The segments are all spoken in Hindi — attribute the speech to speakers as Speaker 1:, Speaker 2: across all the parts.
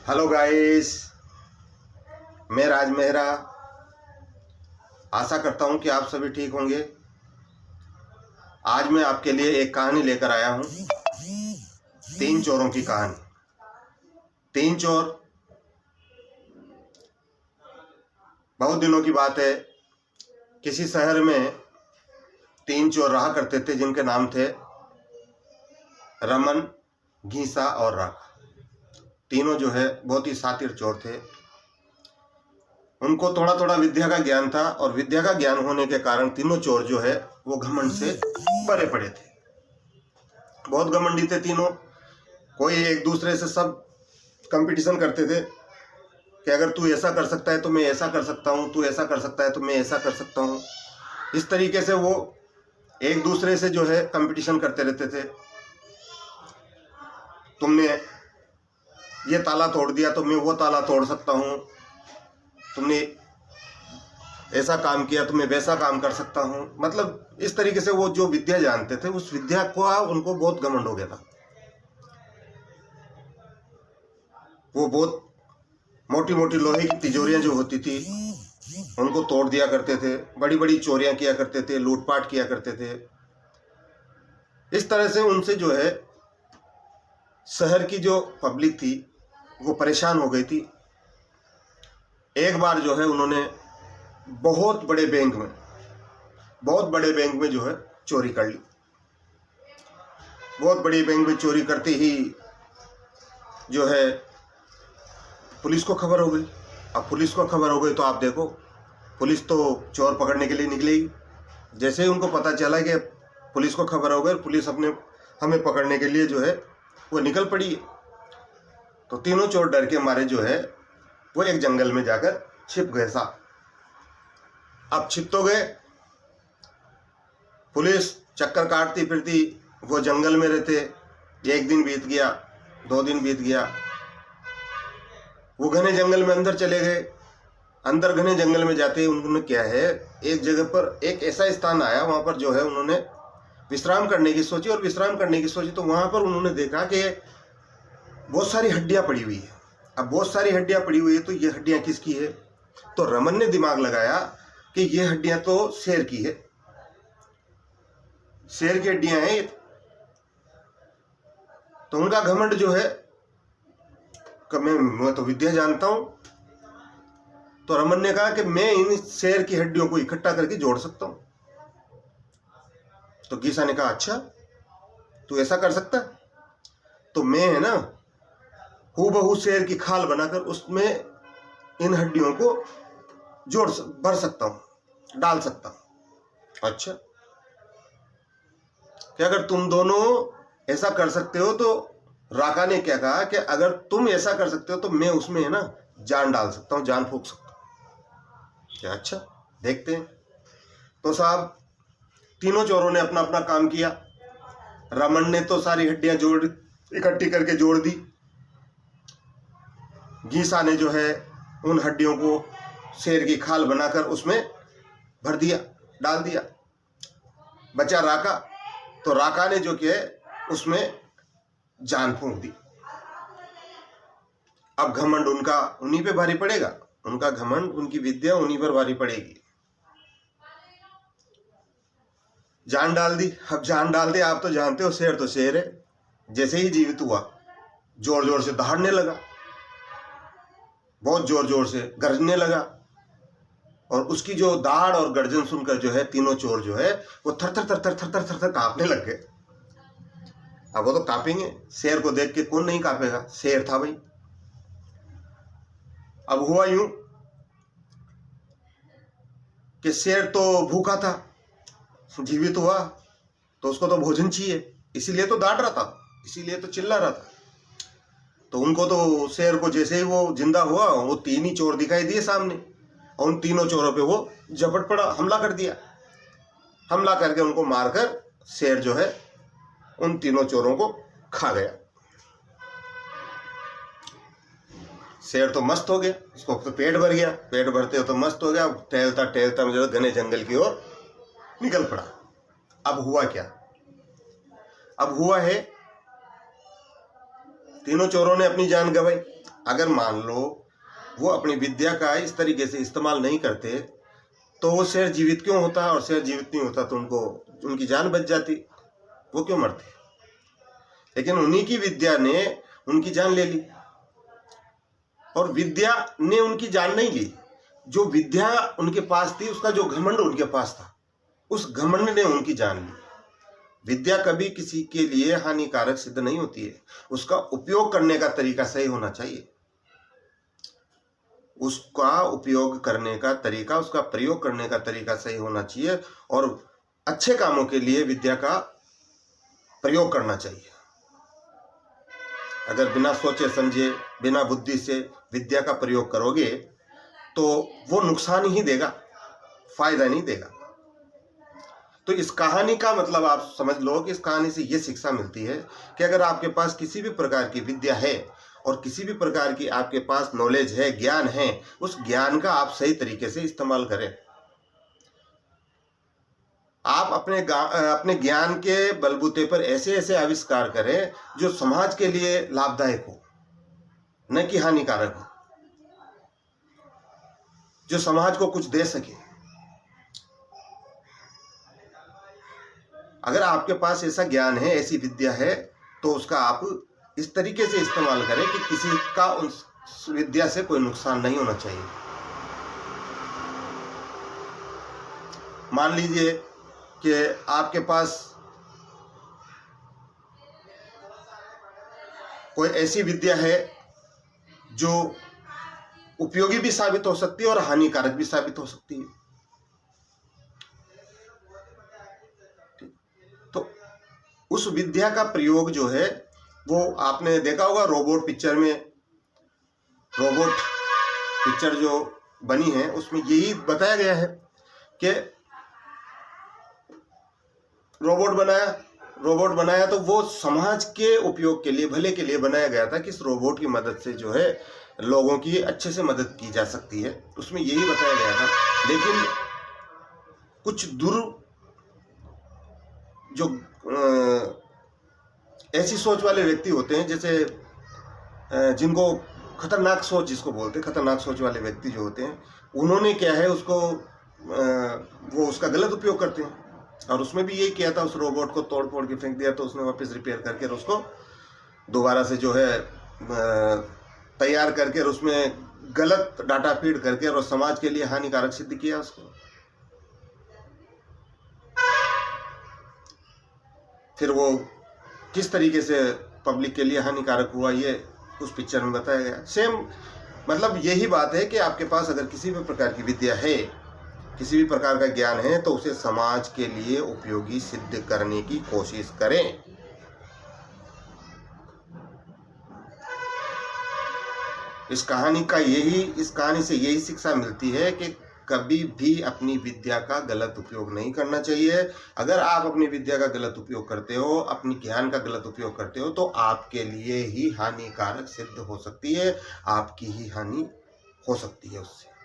Speaker 1: हेलो गाइस, मैं राज मेहरा। आशा करता हूं कि आप सभी ठीक होंगे। आज मैं आपके लिए एक कहानी लेकर आया हूं, तीन चोरों की कहानी। तीन चोर, बहुत दिनों की बात है, किसी शहर में तीन चोर रहा करते थे जिनके नाम थे रमन, घीसा और राका। तीनों जो है बहुत ही शातिर चोर थे। उनको थोड़ा थोड़ा विद्या का ज्ञान था और विद्या का ज्ञान होने के कारण तीनों चोर जो है वो घमंड से भरे पड़े थे। बहुत घमंडी थे तीनों। कोई एक दूसरे से सब कंपटीशन करते थे कि अगर तू ऐसा कर सकता है तो मैं ऐसा कर सकता हूँ, तू ऐसा कर सकता है तो मैं ऐसा कर सकता हूँ। इस तरीके से वो एक दूसरे से जो है कंपटीशन करते रहते थे। तुमने ये ताला तोड़ दिया तो मैं वो ताला तोड़ सकता हूँ, तुमने ऐसा काम किया तो मैं वैसा काम कर सकता हूँ। मतलब इस तरीके से वो जो विद्या जानते थे उस विद्या को उनको बहुत घमंड हो गया था। वो बहुत मोटी मोटी लोहे की तिजोरियां जो होती थी उनको तोड़ दिया करते थे, बड़ी बड़ी चोरियां किया करते थे, लूटपाट किया करते थे। इस तरह से उनसे जो है शहर की जो पब्लिक थी वो परेशान हो गई थी। एक बार जो है उन्होंने बहुत बड़े बैंक में जो है चोरी कर ली। बहुत बड़ी बैंक में चोरी करते ही जो है पुलिस को खबर हो गई। अब पुलिस को खबर हो गई तो आप देखो, पुलिस तो चोर पकड़ने के लिए निकलेगी। जैसे ही उनको पता चला कि पुलिस को खबर हो गई, पुलिस हमें पकड़ने के लिए जो है वो निकल पड़ी। तो तीनों चोर डर के मारे जो है वो एक जंगल में जाकर छिप गए साहब। अब छिप तो गए, पुलिस चक्कर काटती फिरती वो जंगल में रहते। एक दिन बीत गया, 2 दिन बीत गया, वो घने जंगल में अंदर चले गए। अंदर घने जंगल में जाते ही उन्होंने क्या है, एक जगह पर एक ऐसा स्थान आया, वहां पर जो है उन्होंने विश्राम करने की सोची। और विश्राम करने की सोची तो वहां पर उन्होंने देखा कि बहुत सारी हड्डियां पड़ी हुई है। अब बहुत सारी हड्डियां पड़ी हुई है तो ये हड्डियां किसकी है? तो रमन ने दिमाग लगाया कि ये हड्डियां तो शेर की है, शेर की हड्डियां हैं। तो उनका घमंड जो है कि मैं तो विद्या जानता हूं। तो रमन ने कहा कि मैं इन शेर की हड्डियों को इकट्ठा करके जोड़ सकता हूं। तो गीसा ने कहा, अच्छा तू ऐसा कर सकता है? तो मैं है ना हूबहू शेर की खाल बनाकर उसमें इन हड्डियों को भर सकता हूं, डाल सकता हूं। अच्छा, कि अगर तुम दोनों ऐसा कर सकते हो तो राका ने क्या कहा कि अगर तुम ऐसा कर सकते हो तो मैं उसमें है ना जान डाल सकता हूं, जान फूंक सकता हूं। क्या, अच्छा देखते हैं। तो साहब तीनों चोरों ने अपना अपना काम किया। रमन ने तो सारी हड्डियां इकट्ठी करके जोड़ दी। गीसा ने जो है उन हड्डियों को शेर की खाल बनाकर उसमें भर दिया, डाल दिया। बचा राका, तो राका ने जो किया उसमें जान फूंक दी। अब घमंड उनका उन्हीं पे भारी पड़ेगा, उनका घमंड, उनकी विद्या उन्हीं पर भारी पड़ेगी। जान डाल दी। अब जान डाल दी, आप तो जानते हो शेर तो शेर है। जैसे ही जीवित हुआ जोर जोर से दहाड़ने लगा, बहुत जोर जोर से गरजने लगा। और उसकी जो दाढ़ और गर्जन सुनकर जो है तीनों चोर जो है वो थर थर थर थर थर थर थर थर कांपने लग गए। अब वो तो कांपेंगे, शेर को देख के कौन नहीं कांपेगा, शेर था भाई। अब हुआ यूं कि शेर तो भूखा था, जीवित हुआ तो उसको तो भोजन चाहिए, इसीलिए तो दाड़ रहा था, इसीलिए तो चिल्ला रहा था। तो उनको तो शेर को जैसे ही वो जिंदा हुआ वो तीन ही चोर दिखाई दिए सामने, और उन तीनों चोरों पे वो झपट पड़ा, हमला कर दिया। हमला करके उनको मारकर शेर जो है उन तीनों चोरों को खा गया। शेर तो मस्त हो गया, उसको तो पेट भर गया, पेट भरते हो तो मस्त हो गया। टहलता टहलता जो घने जंगल की ओर निकल पड़ा। अब हुआ क्या? अब हुआ है तीनों चोरों ने अपनी जान गंवाई। अगर मान लो वो अपनी विद्या का इस तरीके से इस्तेमाल नहीं करते तो वो शेर जीवित क्यों होता, और शेर जीवित नहीं होता तो उनको उनकी जान बच जाती, वो क्यों मरते। लेकिन उन्हीं की विद्या ने उनकी जान ले ली, और विद्या ने उनकी जान नहीं ली, जो विद्या उनके पास थी उसका जो घमंड उनके पास था, उस घमंड ने उनकी जान ली। विद्या कभी किसी के लिए हानिकारक सिद्ध नहीं होती है, उसका उपयोग करने का तरीका सही होना चाहिए। उसका उपयोग करने का तरीका, उसका प्रयोग करने का तरीका सही होना चाहिए, और अच्छे कामों के लिए विद्या का प्रयोग करना चाहिए। अगर बिना सोचे समझे, बिना बुद्धि से विद्या का प्रयोग करोगे तो वो नुकसान ही देगा, फायदा नहीं देगा। तो इस कहानी का मतलब आप समझ लो कि इस कहानी से ये शिक्षा मिलती है कि अगर आपके पास किसी भी प्रकार की विद्या है और किसी भी प्रकार की आपके पास नॉलेज है, ज्ञान है, उस ज्ञान का आप सही तरीके से इस्तेमाल करें। आप अपने ज्ञान के बलबूते पर ऐसे ऐसे आविष्कार करें जो समाज के लिए लाभदायक हो, न कि हानिकारक हो, जो समाज को कुछ दे सके। अगर आपके पास ऐसा ज्ञान है, ऐसी विद्या है, तो उसका आप इस तरीके से इस्तेमाल करें कि किसी का उस विद्या से कोई नुकसान नहीं होना चाहिए। मान लीजिए कि आपके पास कोई ऐसी विद्या है जो उपयोगी भी साबित हो सकती है और हानिकारक भी साबित हो सकती है। तो उस विद्या का प्रयोग जो है वो आपने देखा होगा, रोबोट पिक्चर जो बनी है उसमें यही बताया गया है कि रोबोट बनाया तो वो समाज के उपयोग के लिए, भले के लिए बनाया गया था कि इस रोबोट की मदद से जो है लोगों की अच्छे से मदद की जा सकती है, उसमें यही बताया गया था। लेकिन कुछ जो ऐसी सोच वाले व्यक्ति होते हैं, जैसे जिनको खतरनाक सोच जिसको बोलते हैं, खतरनाक सोच वाले व्यक्ति जो होते हैं, उन्होंने क्या है उसको वो उसका गलत उपयोग करते हैं। और उसमें भी यही किया था, उस रोबोट को तोड़ फोड़ के फेंक दिया, तो उसने वापस रिपेयर करके और उसको दोबारा से जो है तैयार करके और उसमें गलत डाटा फीड करके और समाज के लिए हानिकारक सिद्ध किया उसको। फिर वो किस तरीके से पब्लिक के लिए हानिकारक हुआ ये उस पिक्चर में बताया गया। सेम मतलब यही बात है कि आपके पास अगर किसी भी प्रकार की विद्या है, किसी भी प्रकार का ज्ञान है, तो उसे समाज के लिए उपयोगी सिद्ध करने की कोशिश करें। इस कहानी से यही शिक्षा मिलती है कि कभी भी अपनी विद्या का गलत उपयोग नहीं करना चाहिए। अगर आप अपनी विद्या का गलत उपयोग करते हो, अपनी ज्ञान का गलत उपयोग करते हो, तो आपके लिए ही हानिकारक सिद्ध हो सकती है, आपकी ही हानि हो सकती है उससे।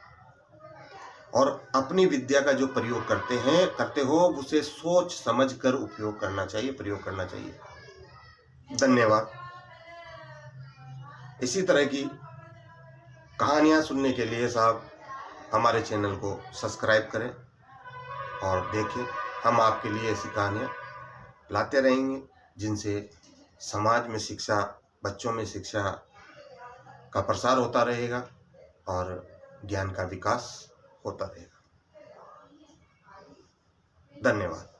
Speaker 1: और अपनी विद्या का जो प्रयोग करते हो उसे सोच समझ कर उपयोग करना चाहिए, प्रयोग करना चाहिए। धन्यवाद। इसी तरह की कहानियाँ सुनने के लिए साहब हमारे चैनल को सब्सक्राइब करें और देखें। हम आपके लिए ऐसी कहानियाँ लाते रहेंगे जिनसे समाज में शिक्षा, बच्चों में शिक्षा का प्रसार होता रहेगा और ज्ञान का विकास होता रहेगा। धन्यवाद।